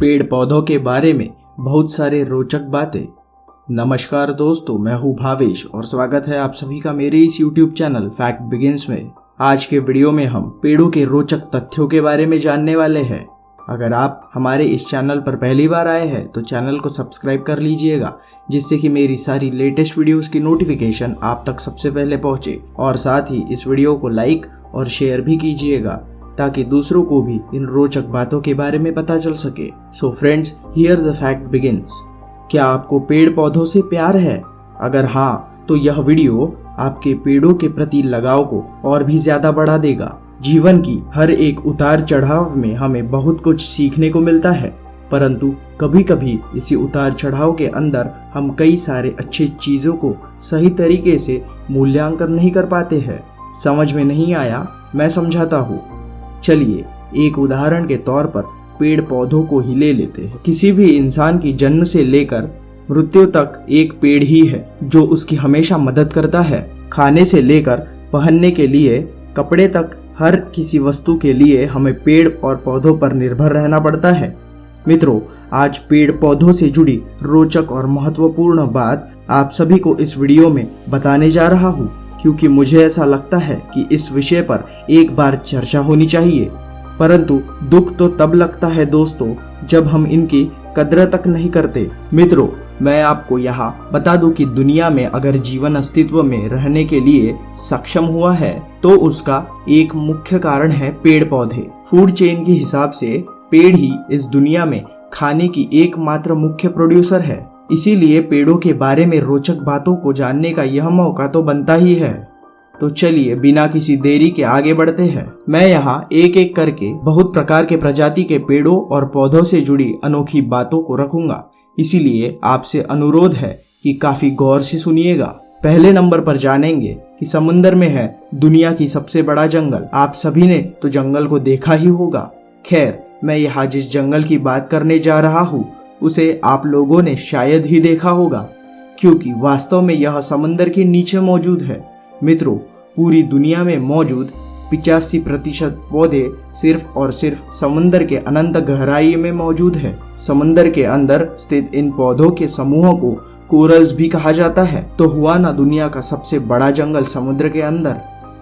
पेड़ पौधों के बारे में बहुत सारे रोचक बातें। नमस्कार दोस्तों, मैं हूँ भावेश और स्वागत है आप सभी का मेरे इस YouTube चैनल फैक्ट बिगिंस में। आज के वीडियो में हम पेड़ों के रोचक तथ्यों के बारे में जानने वाले हैं। अगर आप हमारे इस चैनल पर पहली बार आए हैं तो चैनल को सब्सक्राइब कर लीजिएगा, जिससे कि मेरी सारी लेटेस्ट वीडियोस की नोटिफिकेशन आप तक सबसे पहले पहुंचे। और साथ ही इस वीडियो को लाइक और शेयर भी कीजिएगा ताकि दूसरों को भी इन रोचक बातों के बारे में पता चल सके। So friends, here the fact begins. क्या आपको पेड़ पौधों से प्यार है? अगर हाँ, तो यह वीडियो आपके पेड़ों के प्रति लगाव को और भी ज्यादा बढ़ा देगा। जीवन की हर एक उतार चढ़ाव में हमें बहुत कुछ सीखने को मिलता है, परंतु कभी कभी इसी उतार चढ़ाव के अंदर हम कई सारे अच्छी चीजों को सही तरीके से मूल्यांकन नहीं कर पाते हैं। समझ में नहीं आया? मैं समझाता हूँ। चलिए एक उदाहरण के तौर पर पेड़ पौधों को ही ले लेते हैं। किसी भी इंसान की जन्म से लेकर मृत्यु तक एक पेड़ ही है जो उसकी हमेशा मदद करता है। खाने से लेकर पहनने के लिए कपड़े तक हर किसी वस्तु के लिए हमें पेड़ और पौधों पर निर्भर रहना पड़ता है। मित्रों, आज पेड़ पौधों से जुड़ी रोचक और महत्वपूर्ण बात आप सभी को इस वीडियो में बताने जा रहा हूँ, क्योंकि मुझे ऐसा लगता है कि इस विषय पर एक बार चर्चा होनी चाहिए। परंतु दुख तो तब लगता है दोस्तों, जब हम इनकी कद्र तक नहीं करते। मित्रों, मैं आपको यहाँ बता दूं कि दुनिया में अगर जीवन अस्तित्व में रहने के लिए सक्षम हुआ है तो उसका एक मुख्य कारण है पेड़ पौधे। फूड चेन के हिसाब से पेड़ ही इस दुनिया में खाने की एकमात्र मुख्य प्रोड्यूसर है। इसीलिए पेड़ों के बारे में रोचक बातों को जानने का यह मौका तो बनता ही है। तो चलिए बिना किसी देरी के आगे बढ़ते हैं। मैं यहाँ एक एक करके बहुत प्रकार के प्रजाति के पेड़ों और पौधों से जुड़ी अनोखी बातों को रखूंगा, इसीलिए आपसे अनुरोध है कि काफी गौर से सुनिएगा। पहले नंबर पर जानेंगे कि समुंदर में है दुनिया की सबसे बड़ा जंगल। आप सभी ने तो जंगल को देखा ही होगा। खैर, मैं यहाँ जिस जंगल की बात करने जा रहा हूँ उसे आप लोगों ने शायद ही देखा होगा, क्योंकि वास्तव में यह समुंदर के नीचे मौजूद है। मित्रों, पूरी दुनिया में मौजूद 85% पौधे सिर्फ और सिर्फ समुंदर के अनंत गहराई में मौजूद है। समुंदर के अंदर स्थित इन पौधों के समूहों को कोरल्स भी कहा जाता है। तो हुआ ना दुनिया का सबसे बड़ा जंगल समुद्र के अंदर।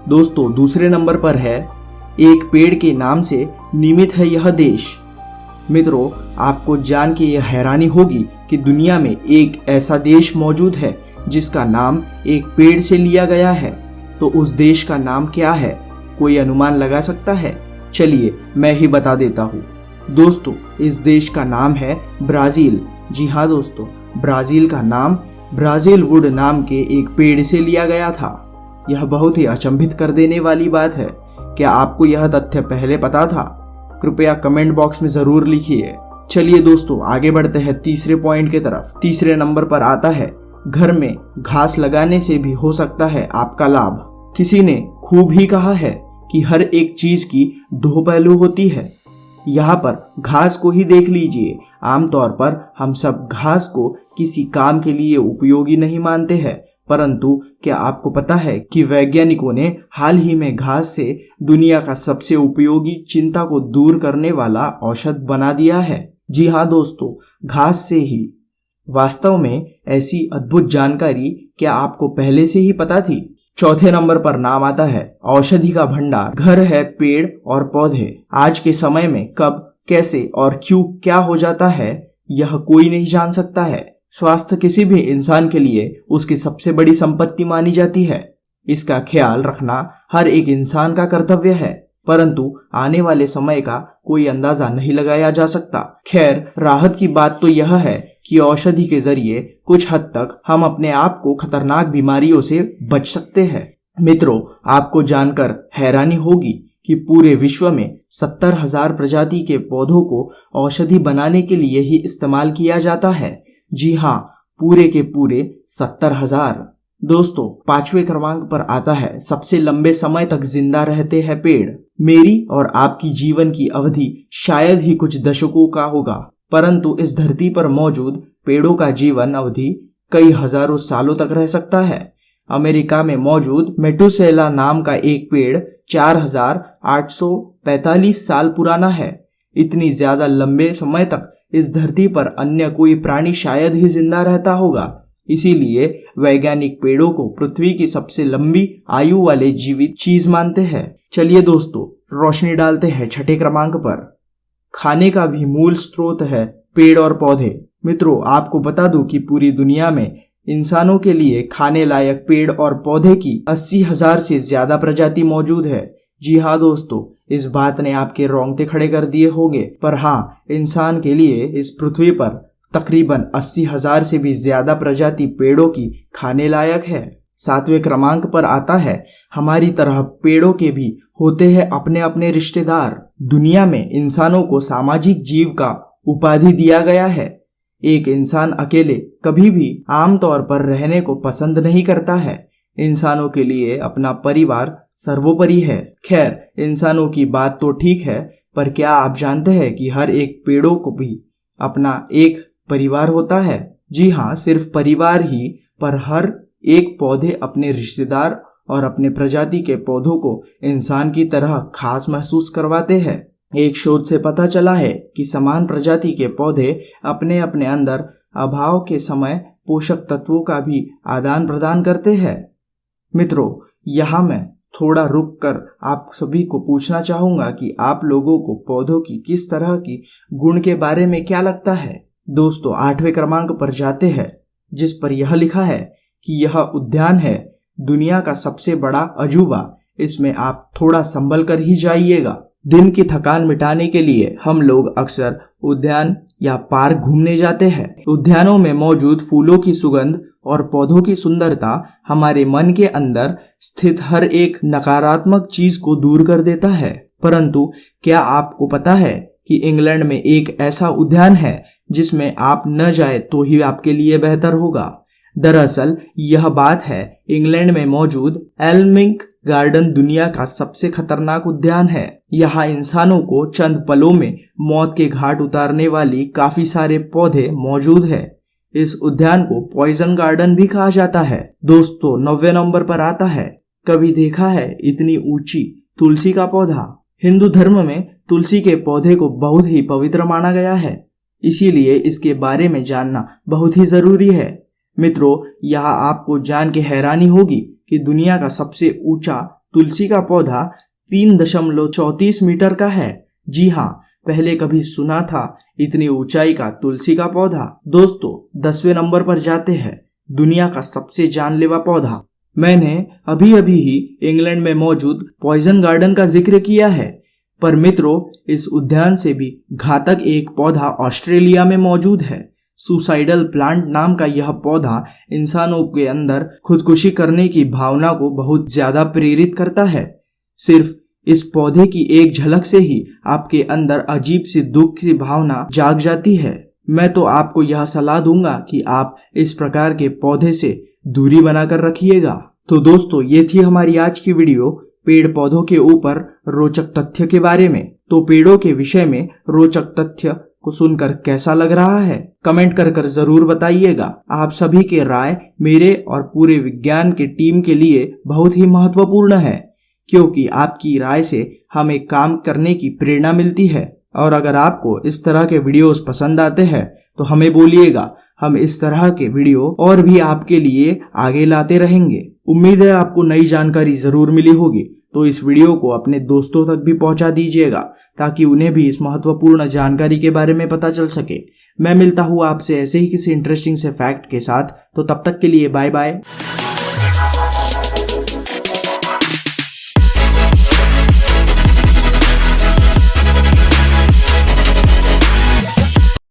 दोस्तों, दूसरे नंबर पर है एक पेड़ के नाम से निमित है यह देश। मित्रों, आपको जान के यह हैरानी होगी कि दुनिया में एक ऐसा देश मौजूद है जिसका नाम एक पेड़ से लिया गया है। तो उस देश का नाम क्या है? कोई अनुमान लगा सकता है? चलिए मैं ही बता देता हूँ। दोस्तों, इस देश का नाम है ब्राजील। जी हाँ दोस्तों, ब्राजील का नाम ब्राजील वुड नाम के एक पेड़ से लिया गया था। यह बहुत ही अचंभित कर देने वाली बात है। क्या आपको यह तथ्य पहले पता था? कृपया कमेंट बॉक्स में जरूर लिखिए। चलिए दोस्तों, आगे बढ़ते हैं तीसरे पॉइंट की तरफ। तीसरे नंबर पर आता है घर में घास लगाने से भी हो सकता है आपका लाभ। किसी ने खूब ही कहा है कि हर एक चीज की दो पहलू होती है। यहाँ पर घास को ही देख लीजिए। आमतौर पर हम सब घास को किसी काम के लिए उपयोगी नहीं मानते हैं, परंतु क्या आपको पता है कि वैज्ञानिकों ने हाल ही में घास से दुनिया का सबसे उपयोगी चिंता को दूर करने वाला औषध बना दिया है? जी हाँ दोस्तों, घास से ही। वास्तव में ऐसी अद्भुत जानकारी क्या आपको पहले से ही पता थी? चौथे नंबर पर नाम आता है औषधि का भंडार। घर है पेड़ और पौधे। आज के समय में कब, कैसे और क्यों क्या हो जाता है यह कोई नहीं जान सकता है। स्वास्थ्य किसी भी इंसान के लिए उसकी सबसे बड़ी संपत्ति मानी जाती है। इसका ख्याल रखना हर एक इंसान का कर्तव्य है, परंतु आने वाले समय का कोई अंदाजा नहीं लगाया जा सकता। खैर, राहत की बात तो यह है कि औषधि के जरिए कुछ हद तक हम अपने आप को खतरनाक बीमारियों से बच सकते हैं। मित्रों, आपको जानकर हैरानी होगी कि पूरे विश्व में 70,000 प्रजाति के पौधों को औषधि बनाने के लिए ही इस्तेमाल किया जाता है। जी हाँ, पूरे के पूरे 70,000। दोस्तों, पांचवें क्रमांक पर आता है सबसे लंबे समय तक जिंदा रहते हैं पेड़। मेरी और आपकी जीवन की अवधि शायद ही कुछ दशकों का होगा, परंतु इस धरती पर मौजूद पेड़ों का जीवन अवधि कई हजारों सालों तक रह सकता है। अमेरिका में मौजूद मेटुसेला नाम का एक पेड़ 4,845 साल पुराना है। इतनी ज्यादा लंबे समय तक इस धरती पर अन्य कोई प्राणी शायद ही जिंदा रहता होगा। इसीलिए वैज्ञानिक पेड़ों को पृथ्वी की सबसे लंबी आयु वाले जीवित चीज मानते हैं। चलिए दोस्तों, रोशनी डालते हैं छठे क्रमांक पर। खाने का भी मूल स्रोत है पेड़ और पौधे। मित्रों, आपको बता दूं कि पूरी दुनिया में इंसानों के लिए खाने लायक पेड़ और पौधे की 80,000 से ज्यादा प्रजाति मौजूद है। जी हाँ दोस्तों, इस बात ने आपके रोंगटे खड़े कर दिए होंगे, पर हाँ, इंसान के लिए इस पृथ्वी पर तकरीबन 80,000 से भी ज्यादा प्रजाति पेड़ों की खाने लायक है। 7वें क्रमांक पर आता है, हमारी तरह पेड़ों के भी होते हैं अपने अपने रिश्तेदार। दुनिया में इंसानों को सामाजिक जीव का उपाधि दिया गया है। एक इंसान अकेले कभी भी आमतौर पर रहने को पसंद नहीं करता है। इंसानों के लिए अपना परिवार सर्वोपरि है। खैर, इंसानों की बात तो ठीक है, पर क्या आप जानते हैं कि हर एक पेड़ों को भी अपना एक परिवार होता है? जी हाँ, सिर्फ परिवार ही, पर हर एक पौधे अपने रिश्तेदार और अपने प्रजाति के पौधों को इंसान की तरह खास महसूस करवाते हैं। एक शोध से पता चला है कि समान प्रजाति के पौधे अपने अपने अंदर अभाव के समय पोषक तत्वों का भी आदान प्रदान करते हैं। मित्रों, यहाँ मैं थोड़ा रुक कर आप सभी को पूछना चाहूंगा कि आप लोगों को पौधों की किस तरह की गुण के बारे में क्या लगता है। दोस्तों, 8वें क्रमांक पर जाते हैं, जिस पर यह लिखा है कि यह उद्यान है दुनिया का सबसे बड़ा अजूबा। इसमें आप थोड़ा संभल कर ही जाइएगा। दिन की थकान मिटाने के लिए हम लोग अक्सर उद्यान या पार्क घूमने जाते हैं। उद्यानों में मौजूद फूलों की सुगंध और पौधों की सुंदरता हमारे मन के अंदर स्थित हर एक नकारात्मक चीज को दूर कर देता है। परंतु क्या आपको पता है कि इंग्लैंड में एक ऐसा उद्यान है जिसमें आप न जाए तो ही आपके लिए बेहतर होगा। दरअसल यह बात है, इंग्लैंड में मौजूद एल्मिंग गार्डन दुनिया का सबसे खतरनाक उद्यान है। यहाँ इंसानों को चंद पलों में मौत के घाट उतारने वाली काफी सारे पौधे मौजूद है। इस उद्यान को पॉइजन गार्डन भी कहा जाता है। दोस्तों, 9वें नंबर पर आता है, कभी देखा है इतनी ऊंची तुलसी का पौधा? हिंदू धर्म में तुलसी के पौधे को बहुत ही पवित्र माना गया है, इसीलिए इसके बारे में जानना बहुत ही जरूरी है। मित्रों, यहाँ आपको जान के हैरानी होगी कि दुनिया का सबसे ऊंचा तुलसी का पौधा 3.34 मीटर का है। जी हाँ, पहले कभी सुना था इतनी ऊंचाई का तुलसी का पौधा? दोस्तों, 10वें नंबर पर जाते हैं, दुनिया का सबसे जानलेवा पौधा। मैंने अभी अभी ही इंग्लैंड में मौजूद पॉइजन गार्डन का जिक्र किया है, पर मित्रों, इस उद्यान से भी घातक एक पौधा ऑस्ट्रेलिया में मौजूद है। सुसाइडल प्लांट नाम का यह पौधा इंसानों के अंदर खुदकुशी करने की भावना को बहुत ज्यादा प्रेरित करता है। सिर्फ इस पौधे की एक झलक से ही आपके अंदर अजीब सी दुख की भावना जाग जाती है। मैं तो आपको यह सलाह दूंगा कि आप इस प्रकार के पौधे से दूरी बनाकर रखिएगा। तो दोस्तों, ये थी हमारी आज की वीडियो पेड़ पौधों के ऊपर रोचक तथ्य के बारे में। तो पेड़ों के विषय में रोचक तथ्य को सुनकर कैसा लग रहा है, कमेंट कर जरूर बताइएगा। आप सभी के राय मेरे और पूरे विज्ञान के टीम के लिए बहुत ही महत्वपूर्ण है, क्योंकि आपकी राय से हमें काम करने की प्रेरणा मिलती है। और अगर आपको इस तरह के वीडियोस पसंद आते हैं तो हमें बोलिएगा, हम इस तरह के वीडियो और भी आपके लिए आगे लाते रहेंगे। उम्मीद है आपको नई जानकारी जरूर मिली होगी, तो इस वीडियो को अपने दोस्तों तक भी पहुंचा दीजिएगा ताकि उन्हें भी इस महत्वपूर्ण जानकारी के बारे में पता चल सके। मैं मिलता हूँ आपसे ऐसे ही किसी इंटरेस्टिंग से फैक्ट के साथ, तो तब तक के लिए बाय बाय।